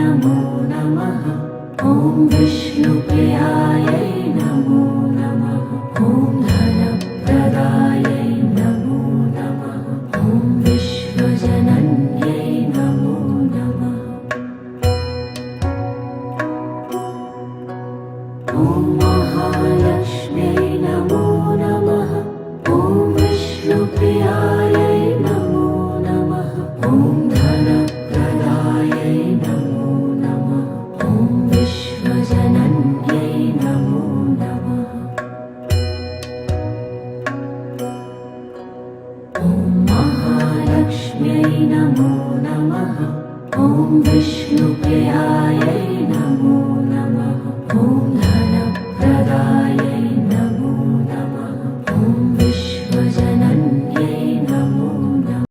नमो नमः। ॐ विष्णुप्रियायै नमो नमः। ॐ धनप्रदायै नमो नमः। ॐ विश्वजनन्यै नमो नमः। ॐ महालक्ष्म्यै नमो नमः। ॐ विष्णुप्रियायै नमो नमः। ॐ धनप्रदायै नमो नमः। ॐ विश्वजनन्यै नमो नमः। ॐ महालक्ष्म्यै नमो नमः। ॐ विष्णुप्रियायै